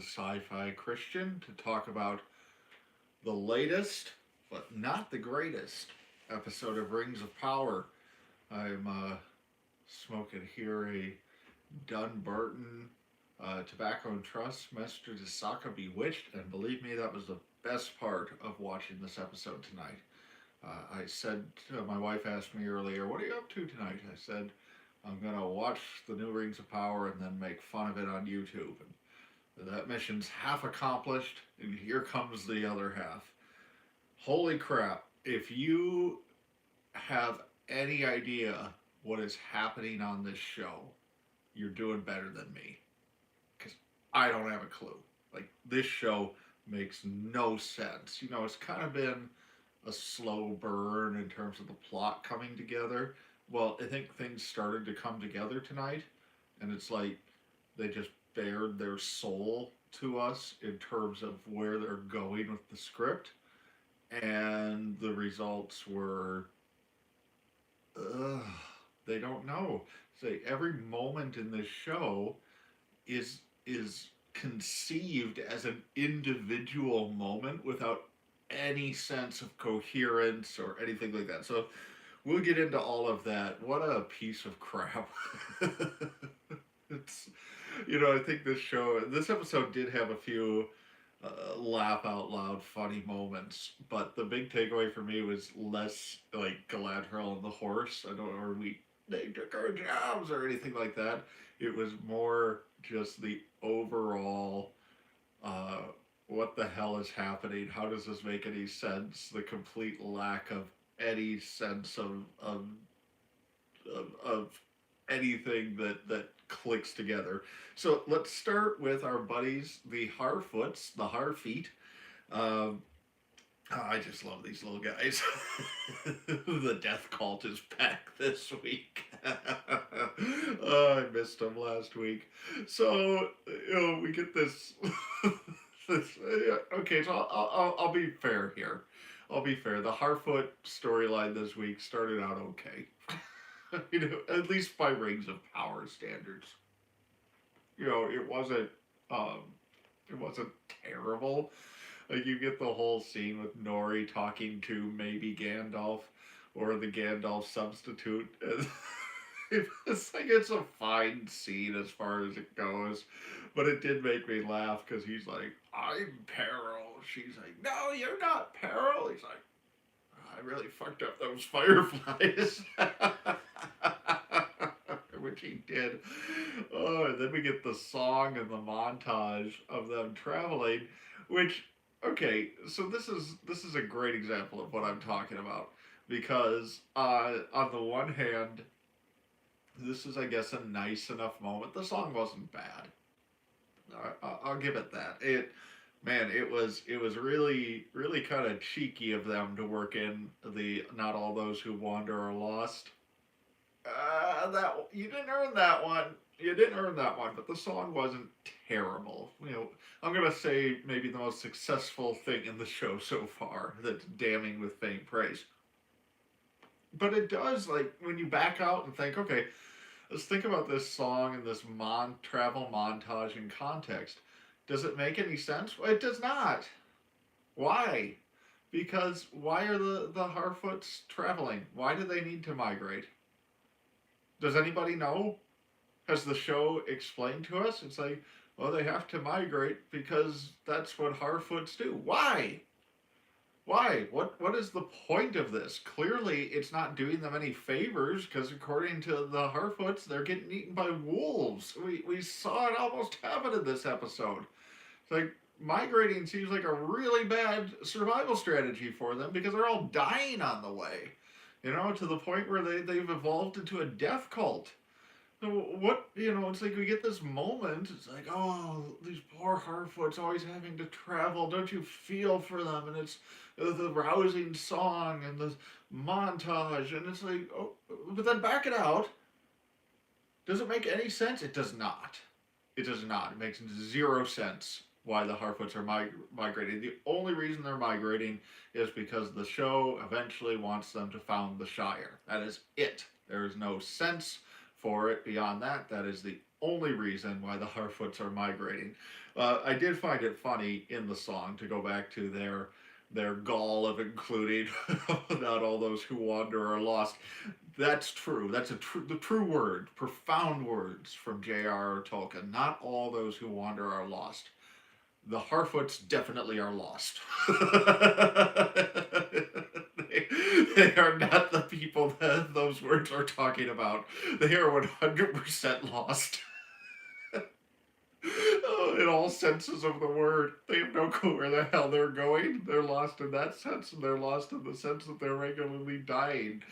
sci-fi Christian to talk about the latest, but not the greatest, episode of Rings of Power. I'm smoking here a Dunbarton Tobacco and Trust Master de Saka Bewitched, and believe me, that was the best part of watching this episode tonight. I said, my wife asked me earlier, "What are you up to tonight?" I said, "I'm gonna watch the new Rings of Power and then make fun of it on YouTube." And that mission's half accomplished, and here comes the other half. Holy crap! If you have any idea what is happening on this show, you're doing better than me. Because I don't have a clue. Like, this show makes no sense. It's kind of been a slow burn in terms of the plot coming together. Well, I think things started to come together tonight, and it's like they just bared their soul to us in terms of where they're going with the script, and the results were, ugh, they don't know. Say every moment in this show is conceived as an individual moment without any sense of coherence or anything like that. So we'll get into all of that. What a piece of crap. it's I think this episode did have a few laugh out loud funny moments, but the big takeaway for me was less like Galadriel and the horse. I don't know, or they took our jobs or anything like that. It was more just the overall uh, what the hell is happening? How does this make any sense? The complete lack of any sense of anything that clicks together. So let's start with our buddies, the Harfoots, the Harfeet. Um, I just love these little guys. The death cult is back this week. Oh, I missed them last week. So, we get this. Okay, so I'll be fair here. I'll be fair. The Harfoot storyline this week started out okay. At least by Rings of Power standards. It wasn't. Um, it wasn't terrible. Like, you get the whole scene with Nori talking to maybe Gandalf or the Gandalf substitute. It's a fine scene as far as it goes, but it did make me laugh because he's like, "I'm Peril." She's like, "No, you're not Peril." He's like, "I really fucked up those fireflies." Which he did. Oh, and then we get the song and the montage of them traveling, which, okay, so this is a great example of what I'm talking about, because on the one hand, this is, I guess, a nice enough moment. The song wasn't bad. I'll give it that. It was really really kind of cheeky of them to work in the "Not All Those Who Wander Are Lost." That you didn't earn that one. You didn't earn that one, but the song wasn't terrible. I'm gonna say maybe the most successful thing in the show so far. That's damning with faint praise. But it does, like, when you back out and think, okay, let's think about this song and this travel montage in context. Does it make any sense? Well, it does not. Why? Because why are the Harfoots traveling? Why do they need to migrate? Does anybody know? Has the show explained to us? It's like, well, they have to migrate because that's what Harfoots do. Why? Why? What is the point of this? Clearly, it's not doing them any favors because, according to the Harfoots, they're getting eaten by wolves. We saw it almost happen in this episode. It's like, migrating seems like a really bad survival strategy for them because they're all dying on the way. To the point where they've evolved into a death cult. So what, it's like we get this moment, it's like, oh, these poor Harfoots always having to travel, don't you feel for them? And it's the rousing song and the montage, and it's like, oh, but then back it out. Does it make any sense? It does not. It does not. It makes zero sense why the Harfoots are migrating. The only reason they're migrating is because the show eventually wants them to found the Shire. That is it. There is no sense for it beyond that. That is the only reason why the Harfoots are migrating. I did find it funny in the song to go back to their gall of including not all those who wander are lost. That's true. That's the true word, profound words from J.R.R. Tolkien. Not all those who wander are lost. The Harfoots definitely are lost. They are not the people that those words are talking about. They are 100% lost. Oh, in all senses of the word. They have no clue where the hell they're going. They're lost in that sense, and they're lost in the sense that they're regularly dying.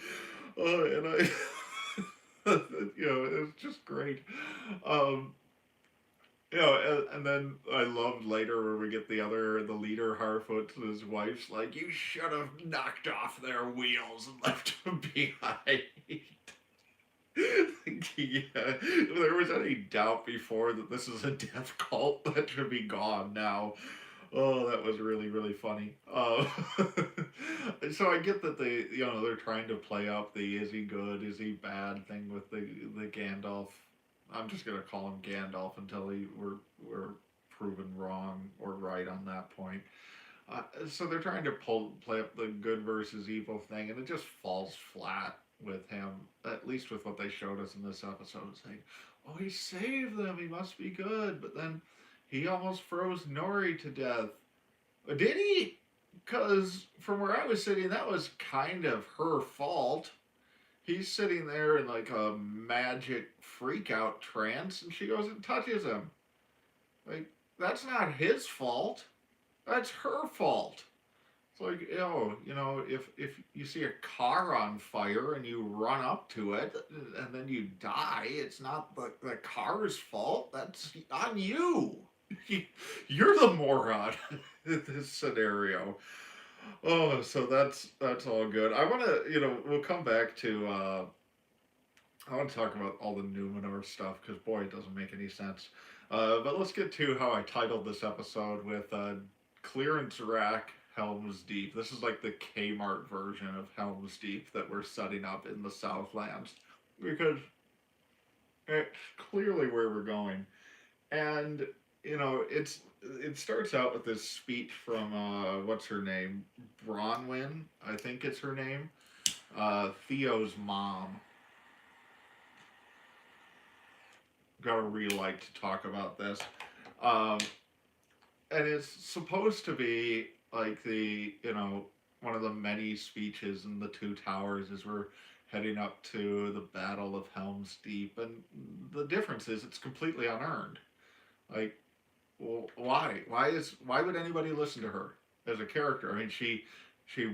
And it's just great. Um, and then I loved later where we get the leader Harfoot, his wife's like, you should have knocked off their wheels and left them behind. Yeah, if there was any doubt before that this is a death cult, that should be gone now. Oh, that was really, really funny. So I get that they're trying to play up the is he good, is he bad thing with the Gandalf. I'm just gonna call him Gandalf until we're proven wrong or right on that point. So they're trying to play up the good versus evil thing, and it just falls flat with him. At least with what they showed us in this episode, saying, "Oh, he saved them. He must be good." But then he almost froze Nori to death. Did he? Because from where I was sitting, that was kind of her fault. He's sitting there in like a magic freak out trance, and she goes and touches him. Like, that's not his fault. That's her fault. It's like, if you see a car on fire and you run up to it and then you die, it's not the car's fault. That's on you. You're the moron in this scenario. Oh, so that's all good. I want to, we'll come back to. I want to talk about all the Numenor stuff because boy, it doesn't make any sense. But let's get to how I titled this episode with clearance rack Helm's Deep. This is like the Kmart version of Helm's Deep that we're setting up in the Southlands because it's clearly where we're going. And it starts out with this speech from what's her name, Bronwyn, I think it's her name, Theo's mom. Got a real like to talk about this. Um, and it's supposed to be like one of the many speeches in the Two Towers as we're heading up to the Battle of Helm's Deep, and the difference is it's completely unearned. Like, well, why? Why would anybody listen to her as a character? I mean, she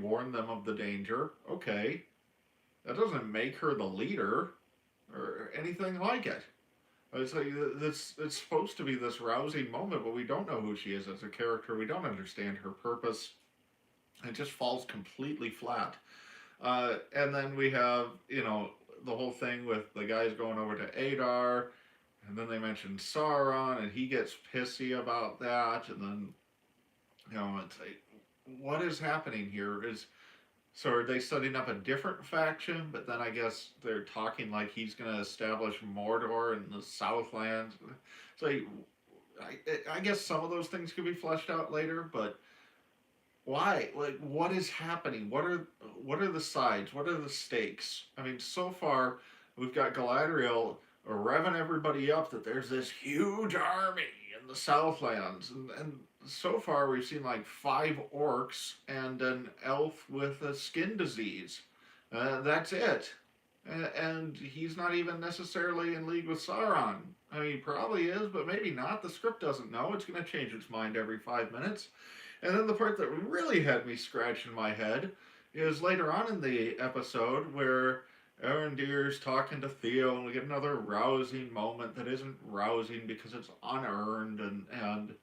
warned them of the danger. Okay, that doesn't make her the leader or anything like it. It's like it's supposed to be this rousing moment, but we don't know who she is as a character. We don't understand her purpose. It just falls completely flat. And then we have the whole thing with the guys going over to Adar, and then they mention Sauron, and he gets pissy about that, and then it's like, what is happening here? So are they setting up a different faction? But then I guess they're talking like he's going to establish Mordor in the Southlands. It's like, I guess some of those things could be fleshed out later, but why? Like, what is happening? What are the sides? What are the stakes? I mean, so far we've got Galadriel revving everybody up that there's this huge army in the Southlands, and so far we've seen like 5 orcs and an elf with a skin disease. That's it. And he's not even necessarily in league with Sauron. I mean, he probably is, but maybe not. The script doesn't know. It's going to change its mind every 5 minutes. And then the part that really had me scratching my head is later on in the episode where Arendir's talking to Theo, and we get another rousing moment that isn't rousing because it's unearned, and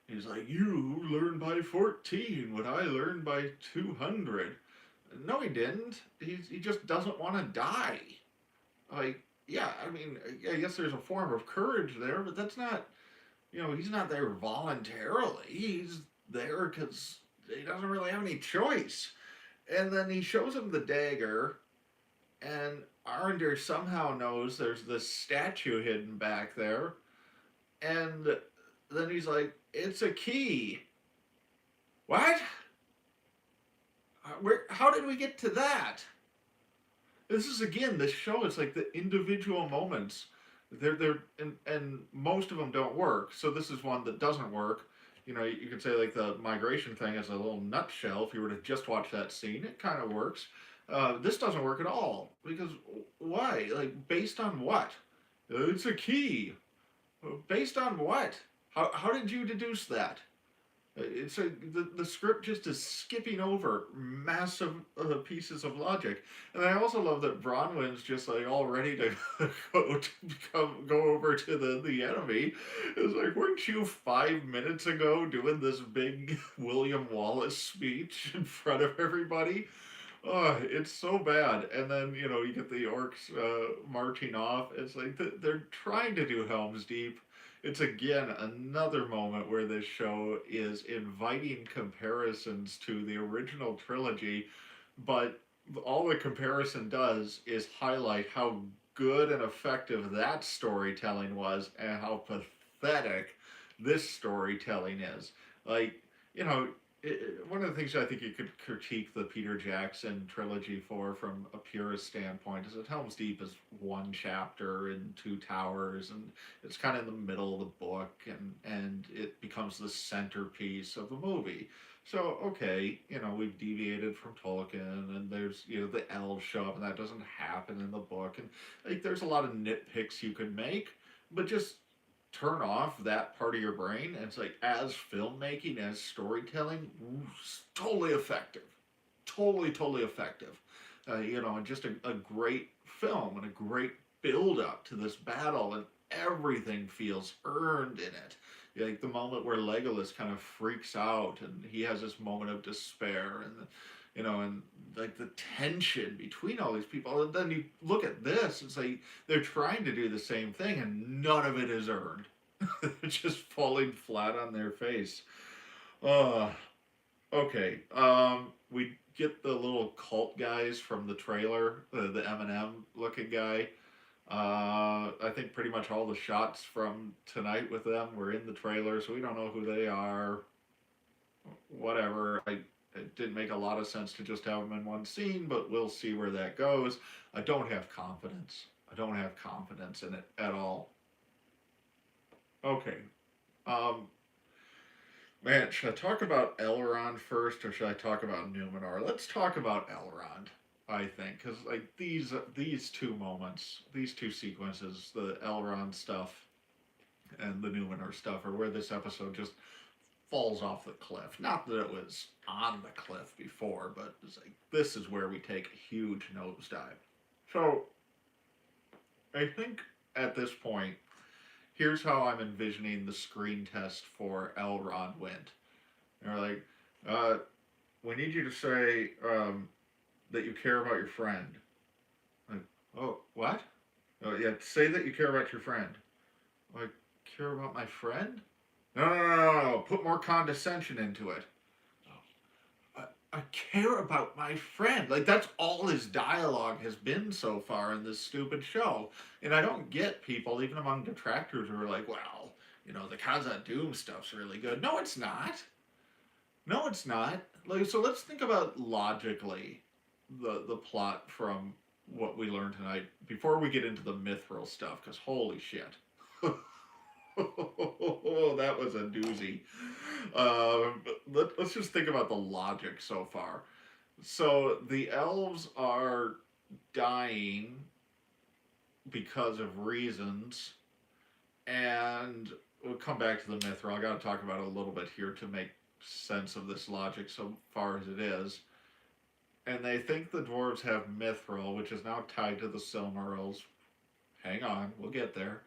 he's like, "You learned by 14 what I learned by 200." No, he didn't. He just doesn't want to die. Like, yeah, I mean, I guess there's a form of courage there, but that's not, he's not there voluntarily. He's there because he doesn't really have any choice. And then he shows him the dagger, and Arnder somehow knows there's this statue hidden back there, and then he's like, "It's a key." What? Where? How did we get to that? This is again this show. It's like the individual moments. And most of them don't work. So this is one that doesn't work. You know, you could say like the migration thing is a little nutshell. If you were to just watch that scene, it kind of works. This doesn't work at all because why? Like based on what? It's a key. Based on what? How did you deduce that? It's the script just is skipping over massive pieces of logic, and I also love that Bronwyn's just like all ready to go over to the enemy. It's like, weren't you 5 minutes ago doing this big William Wallace speech in front of everybody? Oh, it's so bad. And then, you get the orcs marching off. It's like they're trying to do Helm's Deep. It's again another moment where this show is inviting comparisons to the original trilogy, but all the comparison does is highlight how good and effective that storytelling was and how pathetic this storytelling is. Like, you know, one of the things I think you could critique the Peter Jackson trilogy for, from a purist standpoint, is that Helm's Deep is one chapter in Two Towers, and it's kind of in the middle of the book, and it becomes the centerpiece of the movie. So okay, we've deviated from Tolkien, and there's the elves show up, and that doesn't happen in the book, and like there's a lot of nitpicks you could make, but just turn off that part of your brain, and it's like, as filmmaking, as storytelling, totally effective, totally effective. And just a great film and a great build up to this battle, and everything feels earned in it. Like the moment where Legolas kind of freaks out and he has this moment of despair, and like the tension between all these people. And then you look at this, it's like they're trying to do the same thing, and none of it is earned. They're just falling flat on their face. Uh, okay. We get the little cult guys from the trailer, the Eminem looking guy. I think pretty much all the shots from tonight with them were in the trailer, so we don't know who they are. Whatever. It didn't make a lot of sense to just have them in one scene, but we'll see where that goes. I don't have confidence. I don't have confidence in it at all. Okay. Um, Man, should I talk about Elrond first, or should I talk about Numenor? Let's talk about Elrond. I think, because like these two moments, these two sequences, the Elrond stuff and the Numenor stuff, are where this episode just falls off the cliff. Not that it was on the cliff before, but it's like this is where we take a huge nosedive. So I think at this point, here's how I'm envisioning the screen test for Elrond went. They're like, uh, we need you to say that you care about your friend. Like, oh, what? Oh, yeah, say that you care about your friend. Like, care about my friend? No. Put more condescension into it. I care about my friend. Like, that's all his dialogue has been so far in this stupid show. And I don't get people, even among detractors, who are like, well, the Khazad Doom stuff's really good. No, it's not. No, it's not. Like, so let's think about logically the plot from what we learned tonight before we get into the mithril stuff, because holy shit. That was a doozy. Let's just think about the logic so far. So the elves are dying because of reasons, and we'll come back to the mithril. I got to talk about it a little bit here to make sense of this logic so far as it is. And they think the dwarves have mithril, which is now tied to the Silmarils. Hang on, we'll get there.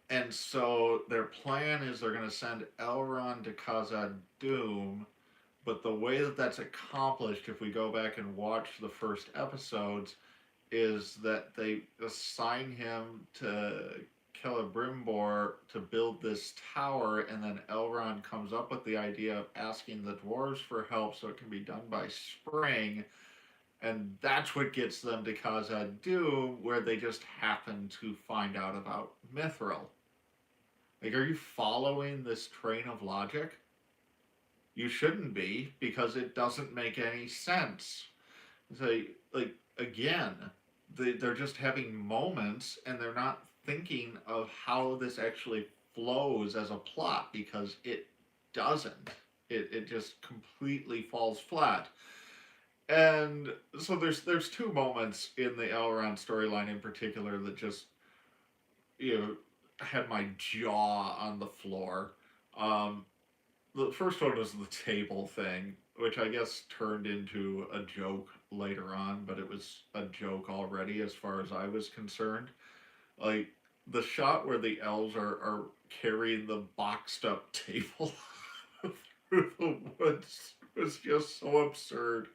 And so their plan is they're going to send Elrond to Khazad Doom, but the way that that's accomplished, if we go back and watch the first episodes, is that they assign him to Celebrimbor to build this tower, and then Elrond comes up with the idea of asking the dwarves for help so it can be done by spring, And that's what gets them to Khazad Dûm, where they just happen to find out about Mithril. Like, are you following this train of logic? You shouldn't be, because it doesn't make any sense. So, like, again, they're just having moments and they're not thinking of how this actually flows as a plot, because it doesn't. It just completely falls flat. And so there's two moments in the Elrond storyline in particular that just, you know, had my jaw on the floor. Um, the first one was the table thing, which I guess turned into a joke later on, but it was a joke already as far as I was concerned. Like, the shot where the elves are carrying the boxed up table through the woods was just so absurd.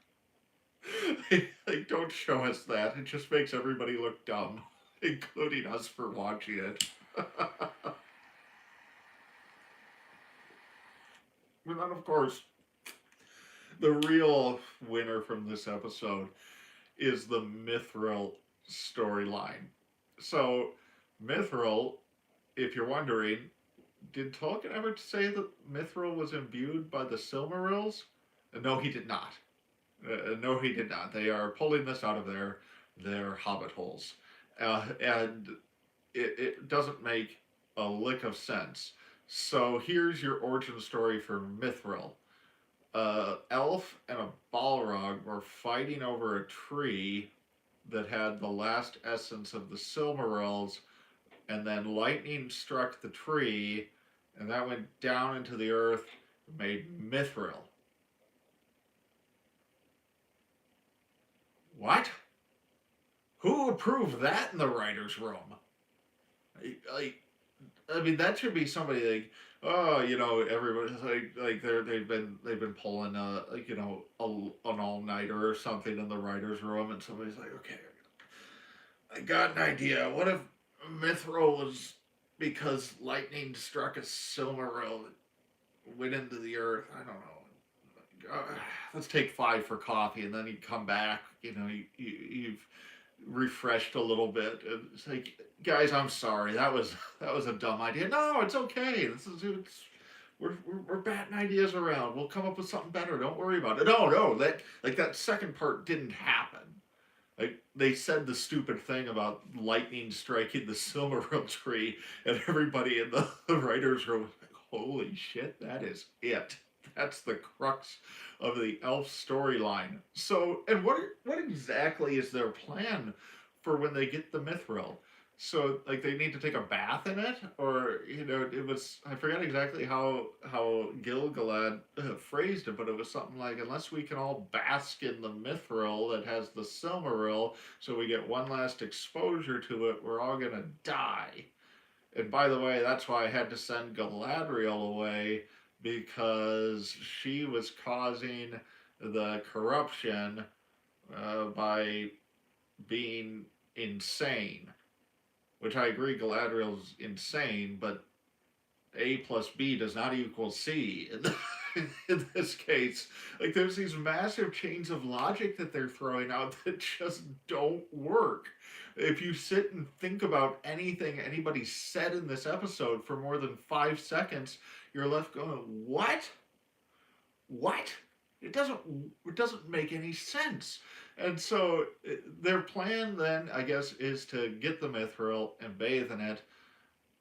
Like, don't show us that. It just makes everybody look dumb, including us for watching it. And then, of course, the real winner from this episode is the Mithril storyline. So, Mithril, if you're wondering, did Tolkien ever say that Mithril was imbued by the Silmarils? No, he did not. No, he did not. They are pulling this out of their hobbit holes, and it doesn't make a lick of sense. So here's your origin story for Mithril. Elf and a Balrog were fighting over a tree that had the last essence of the Silmarils, and then lightning struck the tree, and that went down into the earth, made Mithril. What? Who approved that in the writers' room? Like, I mean, that should be somebody like, oh, everybody's like they've been pulling an all nighter or something in the writers' room, and somebody's like, okay, I got an idea. What if Mithril was because lightning struck a Silmaril that went into the earth? I don't know. Let's take 5 for coffee, and then he'd come back. You've refreshed a little bit. It's like, guys, I'm sorry. That was a dumb idea. No, it's okay. We're batting ideas around. We'll come up with something better. Don't worry about it. No, that second part didn't happen. Like, they said the stupid thing about lightning striking the Silmaril tree, and everybody in the writers' room was like, "Holy shit, that is it. That's the crux of the elf storyline." So, and what exactly is their plan for when they get the Mithril? So, like, they need to take a bath in it, or it was, I forget exactly how Gilgalad phrased it, but it was something like, unless we can all bask in the Mithril that has the Silmaril, so we get one last exposure to it, we're all gonna die. And by the way, that's why I had to send Galadriel away, because she was causing the corruption by being insane. Which I agree, Galadriel's insane, but A plus B does not equal C in this case. Like, there's these massive chains of logic that they're throwing out that just don't work. If you sit and think about anything anybody said in this episode for more than 5 seconds, you're left going, "What? What?" It doesn't make any sense. And so their plan then, I guess, is to get the Mithril and bathe in it,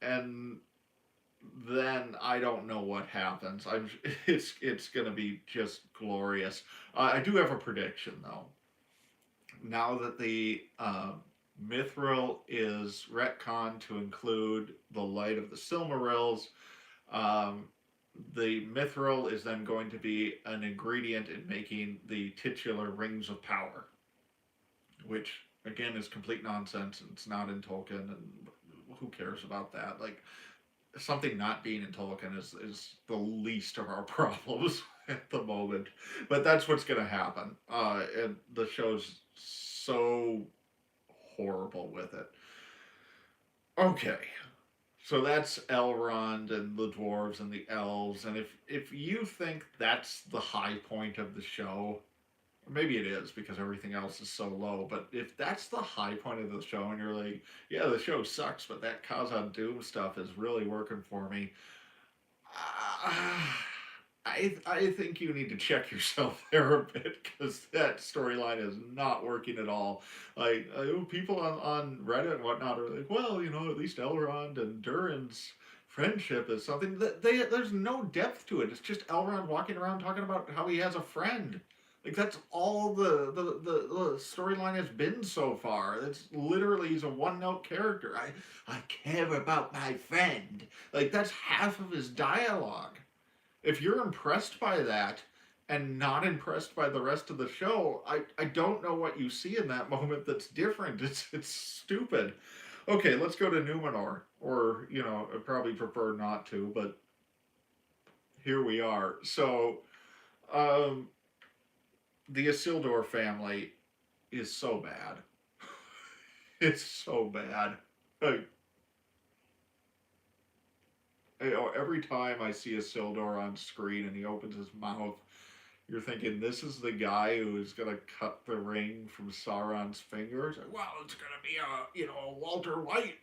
and then I don't know what happens. It's gonna be just glorious. I do have a prediction though. Now that the Mithril is retconned to include the light of the Silmarils, um, the Mithril is then going to be an ingredient in making the titular rings of power, which again is complete nonsense, and it's not in Tolkien, and who cares about that? Like, something not being in Tolkien is the least of our problems at the moment. But that's what's going to happen. And the show's so horrible with it. Okay, so that's Elrond and the dwarves and the elves. And if you think that's the high point of the show, Maybe it is because everything else is so low. But if that's the high point of the show, and you're like, yeah, the show sucks, but that Khazad Doom stuff is really working for me. Uh, I think you need to check yourself there a bit because that storyline is not working at all. Like people on Reddit and whatnot are like, well, at least Elrond and Durin's friendship is something that there's no depth to it. It's just Elrond walking around talking about how he has a friend. Like that's all the storyline has been so far. It's literally he's a one note character. I care about my friend. Like that's half of his dialogue. If you're impressed by that and not impressed by the rest of the show, I don't know what you see in that moment that's different. It's stupid. Okay, let's go to Numenor. Or, I probably prefer not to, but here we are. So, um, the Isildur family is so bad. It's so bad. Like, every time I see Isildur on screen and he opens his mouth, you're thinking this is the guy who is gonna cut the ring from Sauron's fingers. Like, well, it's gonna be a Walter White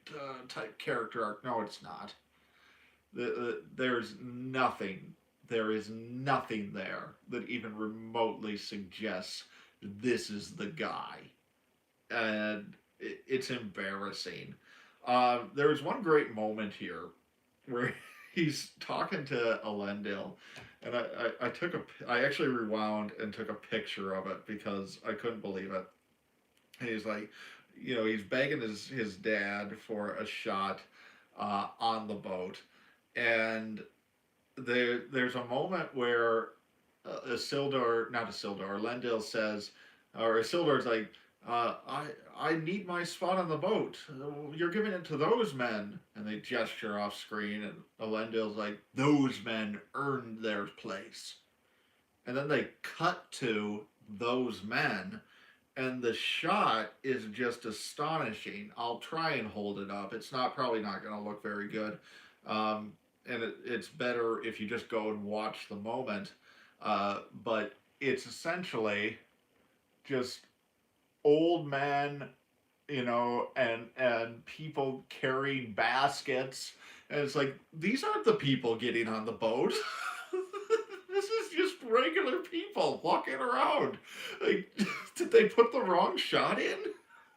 type character arc. No, it's not. There's nothing. There is nothing there that even remotely suggests this is the guy, and it's embarrassing. There was one great moment here where he's talking to Elendil, and I actually rewound and took a picture of it because I couldn't believe it. And he's like, he's begging his dad for a shot on the boat, and there's a moment where not Isildur, Elendil says, or Isildur's like, I need my spot on the boat. You're giving it to those men, and they gesture off screen, and Elendil's like, those men earned their place, and then they cut to those men, and the shot is just astonishing. I'll try and hold it up. It's not probably not going to look very good, and it's better if you just go and watch the moment. But it's essentially just old men, and people carrying baskets, and it's like these aren't the people getting on the boat. This is just regular people walking around. Like, did they put the wrong shot in?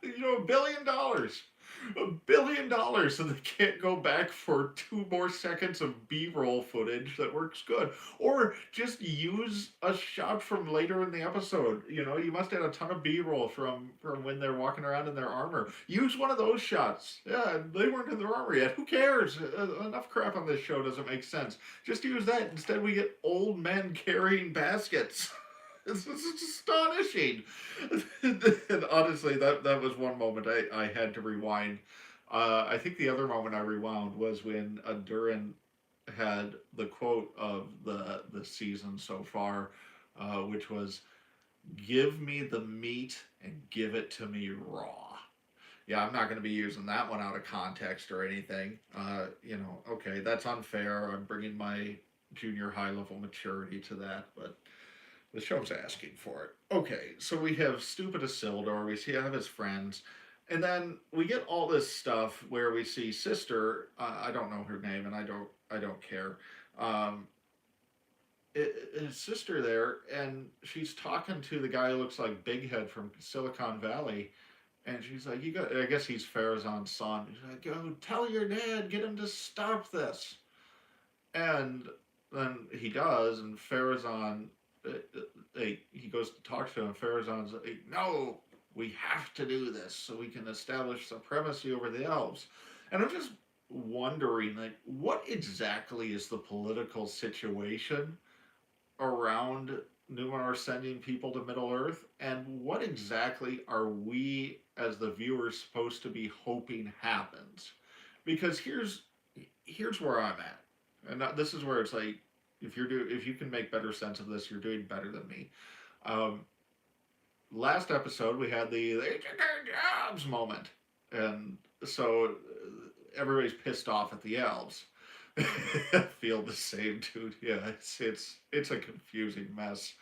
$1 billion. $1 billion, so they can't go back for 2 more seconds of B-roll footage that works good, or just use a shot from later in the episode. You must have a ton of B-roll from when they're walking around in their armor. Use one of those shots. Yeah, they weren't in their armor yet. Who cares? Enough crap on this show doesn't make sense. Just use that. Instead, we get old men carrying baskets. It's astonishing. And honestly, that was one moment I had to rewind. I think the other moment I rewound was when Durin had the quote of the season so far, which was, "Give me the meat and give it to me raw." Yeah, I'm not going to be using that one out of context or anything. Okay, that's unfair. I'm bringing my junior high level maturity to that, but the show's asking for it. Okay, so we have stupid Isildur, we see have his friends, and then we get all this stuff where we see sister. I don't know her name, and I don't care. Um, his sister there, and she's talking to the guy who looks like Big Head from Silicon Valley, and she's like, "You got." I guess he's Farazan's son. She's like, "Go tell your dad, get him to stop this." And then he does, and Farazan, he goes to talk to him. Farazan's like, "No, we have to do this so we can establish supremacy over the elves." And I'm just wondering, like, what exactly is the political situation around Numenor sending people to Middle Earth, and what exactly are we as the viewers supposed to be hoping happens? Because here's where I'm at, and this is where it's like, if you can make better sense of this, you're doing better than me. Um, Last episode we had the they did their jobs moment, and so everybody's pissed off at the elves. I feel the same, dude. Yeah, it's a confusing mess.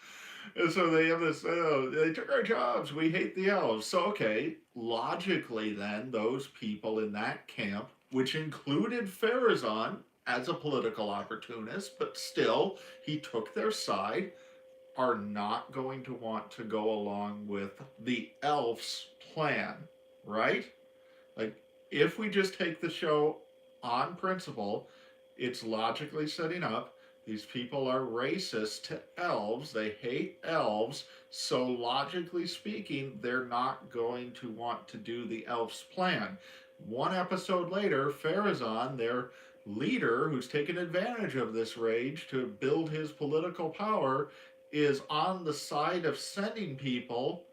And so they have this, oh, they took our jobs. We hate the elves. So, okay, logically, then, those people in that camp, which included Farazan as a political opportunist, but still, he took their side, are not going to want to go along with the elf's plan, right? Like, if we just take the show on principle, it's logically setting up these people are racist to elves. They hate elves. So, logically speaking, they're not going to want to do the elf's plan. One episode later, Farazan, their leader, who's taken advantage of this rage to build his political power, is on the side of sending people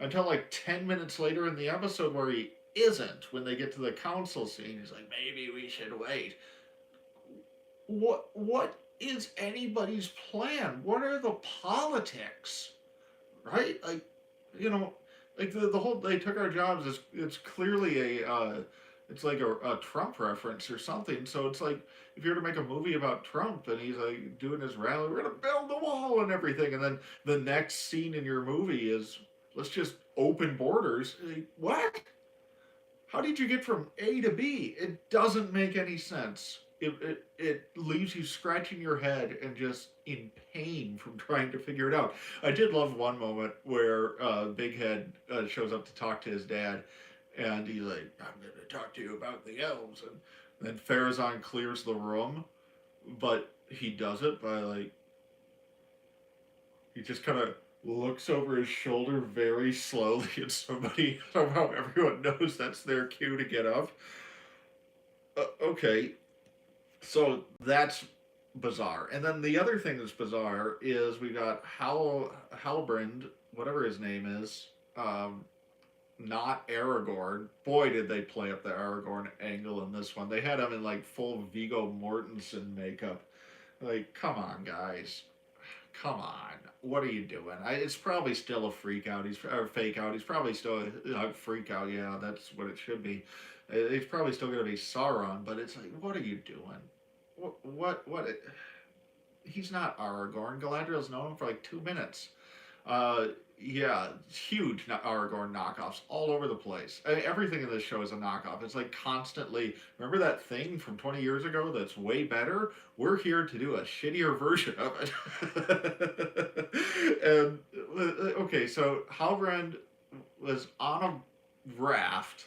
until like 10 minutes later in the episode where he isn't when they get to the council scene. He's like, maybe we should wait. What is anybody's plan? What are the politics? Right? Like, you know, like the whole they took our jobs is it's clearly a it's like a Trump reference or something. So it's like if you were to make a movie about Trump and he's like doing his rally, we're gonna build the wall and everything, and then the next scene in your movie is let's just open borders. Like, what? How did you get from A to B? It doesn't make any sense. It leaves you scratching your head and just in pain from trying to figure it out. I did love one moment where Big Head shows up to talk to his dad, and he's like, "I'm going to talk to you about the elves," and then Farazan clears the room, but he does it by like he just kind of looks over his shoulder very slowly, and somebody somehow everyone knows that's their cue to get up. Okay, so that's bizarre. And then the other thing that's bizarre is we got Halbrand, whatever his name is, not Aragorn. Boy, did they play up the Aragorn angle in this one. They had him in like full Viggo Mortensen makeup. Like, come on, guys. Come on. What are you doing? It's probably still a freak out. He's or fake out. He's probably still a freak out. Yeah, that's what it should be. He's probably still going to be Sauron, but it's like, what are you doing? What? He's not Aragorn. Galadriel's known him for like 2 minutes. Yeah, huge Aragorn knockoffs all over the place. I mean, everything in this show is a knockoff. It's like constantly. Remember that thing from 20 years ago that's way better? We're here to do a shittier version of it. And okay, so Halbrand was on a raft.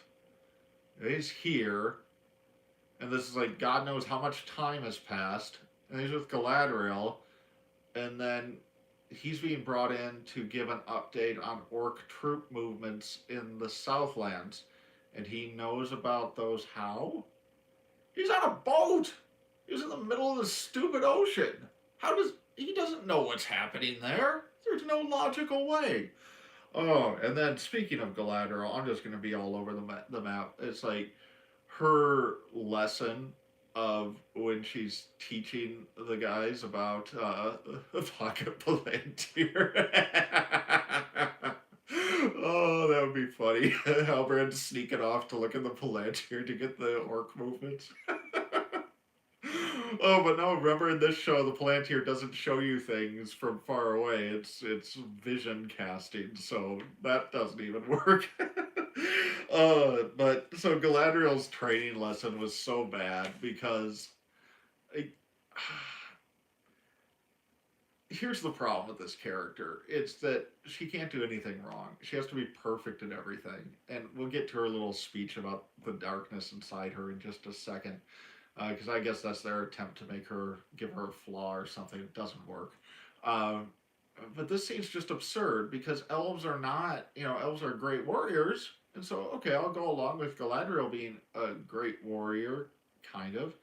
He's here, and this is like God knows how much time has passed, and he's with Galadriel, and then he's being brought in to give an update on orc troop movements in the Southlands, and he knows about those how? He's on a boat. He's in the middle of the stupid ocean. How does he doesn't know what's happening there? There's no logical way. Oh, and then speaking of Galadriel, I'm just going to be all over the map. It's like her lesson of when she's teaching the guys about pocket palantir. Oh, that would be funny. Halbrand sneaking off to look at the palantir to get the orc movements. Oh, but no, remember in this show, the Palantir doesn't show you things from far away. It's vision casting, so that doesn't even work. But so Galadriel's training lesson was so bad because I, here's the problem with this character. It's that she can't do anything wrong. She has to be perfect in everything. And we'll get to her little speech about the darkness inside her in just a second. Because I guess that's their attempt to make her give her a flaw or something. It doesn't work. Um, but this seems just absurd because elves are not, elves are great warriors. And so, okay, I'll go along with Galadriel being a great warrior, kind of.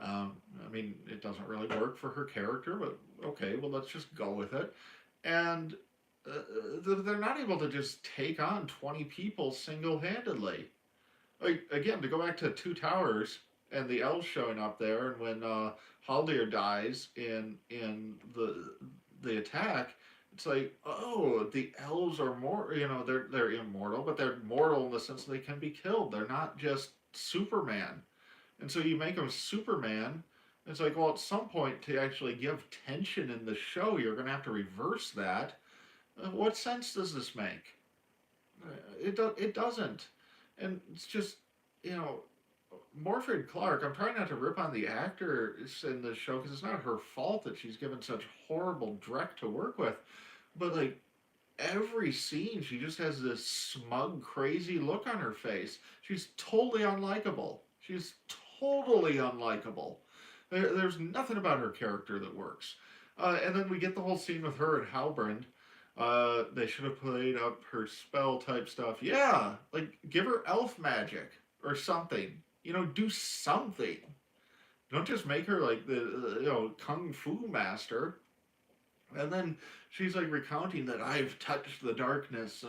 I mean, it doesn't really work for her character, but okay, well, let's just go with it. And they're not able to just take on 20 people single handedly. Like, again, to go back to Two Towers and the elves showing up there, and when Haldir dies in the attack, it's like, oh, the elves are more, they're immortal, but they're mortal in the sense that they can be killed. They're not just Superman. And so you make him Superman, It's like, well, at some point, to actually give tension in the show, you're going to have to reverse that. What sense does this make? It doesn't. And it's just, you know, Morford Clark, I'm trying not to rip on the actors in the show because it's not her fault that she's given such horrible dreck to work with. But, like, every scene, she just has this smug, crazy look on her face. She's totally unlikable. She's totally unlikable. There's nothing about her character that works. And then we get the whole scene with her and Halbrand. They should have played up her spell type stuff. Yeah, like give her elf magic or something. Do something. Don't just make her like the kung fu master. And then she's like recounting that I've touched the darkness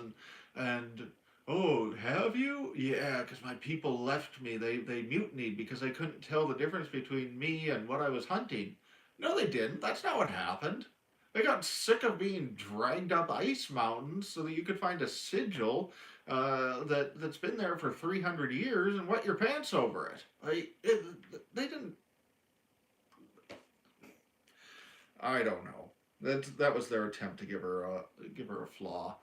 and oh, have you? Yeah, because my people left me. They mutinied because they couldn't tell the difference between me and what I was hunting. No, they didn't. That's not what happened. They got sick of being dragged up ice mountains so that you could find a sigil that's been there for 300 years and wet your pants over it. They didn't. I don't know. That was their attempt to give her a flaw,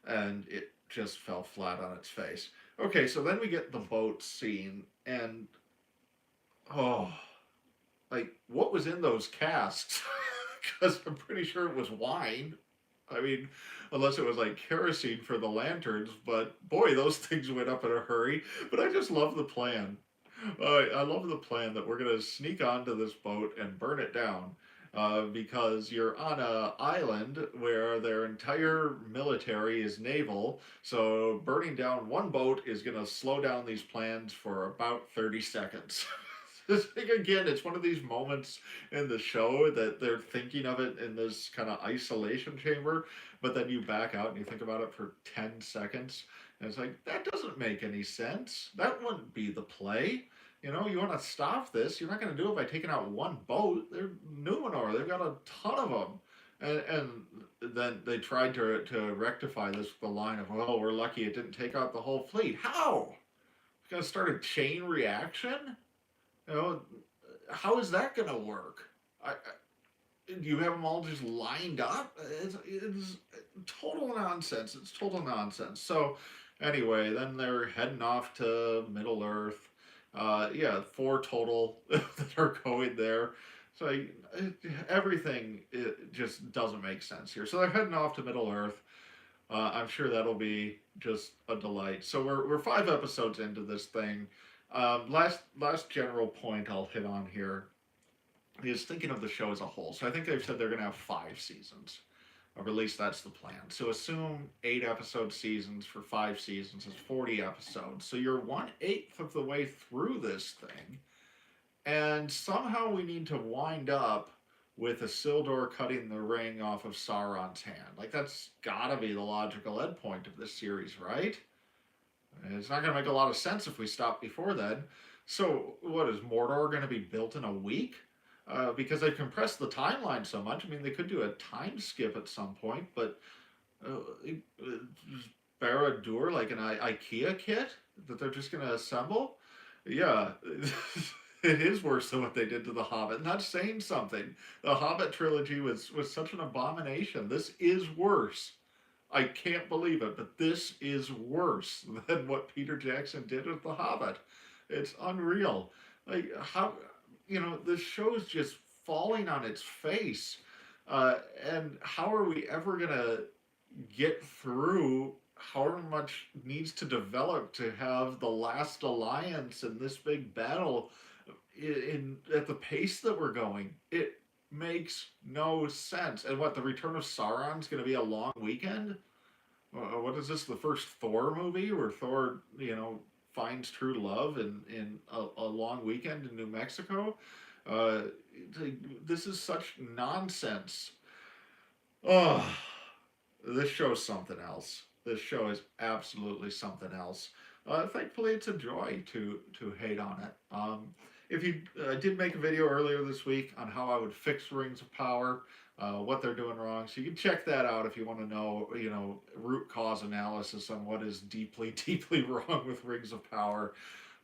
and it just fell flat on its face. Okay, so then we get the boat scene, and oh, like what was in those casks? Because I'm pretty sure it was wine. I mean, unless it was like kerosene for the lanterns, but boy, those things went up in a hurry. But I just love the plan. I love the plan that we're gonna sneak onto this boat and burn it down. Because you're on a island where their entire military is naval, so burning down one boat is going to slow down these plans for about 30 seconds. Again, it's one of these moments in the show that they're thinking of it in this kind of isolation chamber, but then you back out and you think about it for 10 seconds, and it's like, that doesn't make any sense. That wouldn't be the play. You want to stop this. You're not going to do it by taking out one boat. They're Numenor. They've got a ton of them. And then they tried to rectify this with the line of, well, we're lucky it didn't take out the whole fleet. How? It's going to start a chain reaction? You know, how is that going to work? You have them all just lined up? It's total nonsense. It's total nonsense. So, anyway, then they're heading off to Middle Earth. Yeah, four total that are going there. So everything just doesn't make sense here. So they're heading off to Middle Earth. I'm sure that'll be just a delight. So we're 5 episodes into this thing. Last general point I'll hit on here is thinking of the show as a whole. So I think they've said they're going to have 5 seasons. Or at least that's the plan. So assume 8 episode seasons for 5 seasons is 40 episodes. So you're 1/8 of the way through this thing. And somehow we need to wind up with Isildur cutting the ring off of Sauron's hand. Like, that's gotta be the logical endpoint of this series, right? It's not gonna make a lot of sense if we stop before then. So, what is Mordor gonna be built in a week? Because they've compressed the timeline so much. I mean, they could do a time skip at some point, but uh, Barad-dûr like an IKEA kit that they're just going to assemble? Yeah, it is worse than what they did to The Hobbit. Not saying something. The Hobbit trilogy was such an abomination. This is worse. I can't believe it, but this is worse than what Peter Jackson did with The Hobbit. It's unreal. Like, how, this show is just falling on its face. And how are we ever going to get through however much needs to develop to have the last alliance in this big battle at the pace that we're going? It makes no sense. And what, the Return of Sauron's going to be a long weekend? What is this, the first Thor movie where Thor, finds true love in a long weekend in New Mexico? Uh, this is such nonsense. Oh, this show's something else. This show is absolutely something else. Thankfully, it's a joy to hate on it. If you did make a video earlier this week on how I would fix Rings of Power, what they're doing wrong, so you can check that out if you want to know, root cause analysis on what is deeply, deeply wrong with Rings of Power.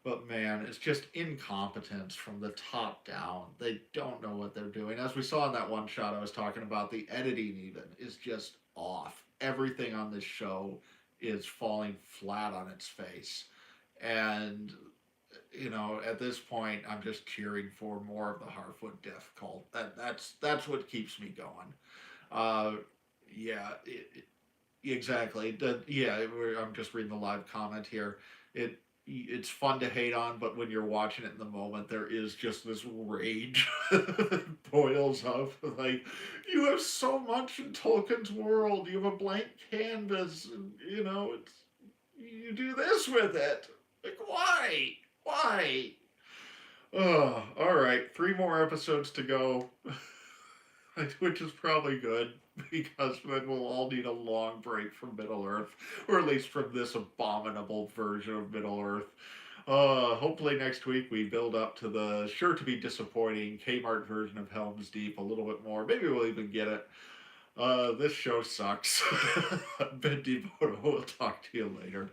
But man, it's just incompetence from the top down. They don't know what they're doing. As we saw in that one shot I was talking about, the editing even is just off. Everything on this show is falling flat on its face. And at this point, I'm just cheering for more of the Harfoot Death Cult. That's what keeps me going. Uh, yeah, exactly. I'm just reading the live comment here. It's fun to hate on, but when you're watching it in the moment, there is just this rage that boils up. Like, you have so much in Tolkien's world. You have a blank canvas. And, it's you do this with it. Like, why? Why? Oh, all right. 3 more episodes to go, which is probably good because then we'll all need a long break from Middle Earth, or at least from this abominable version of Middle Earth. Hopefully next week we build up to the sure to be disappointing Kmart version of Helm's Deep a little bit more. Maybe we'll even get it. This show sucks. Ben Devoto, we'll talk to you later.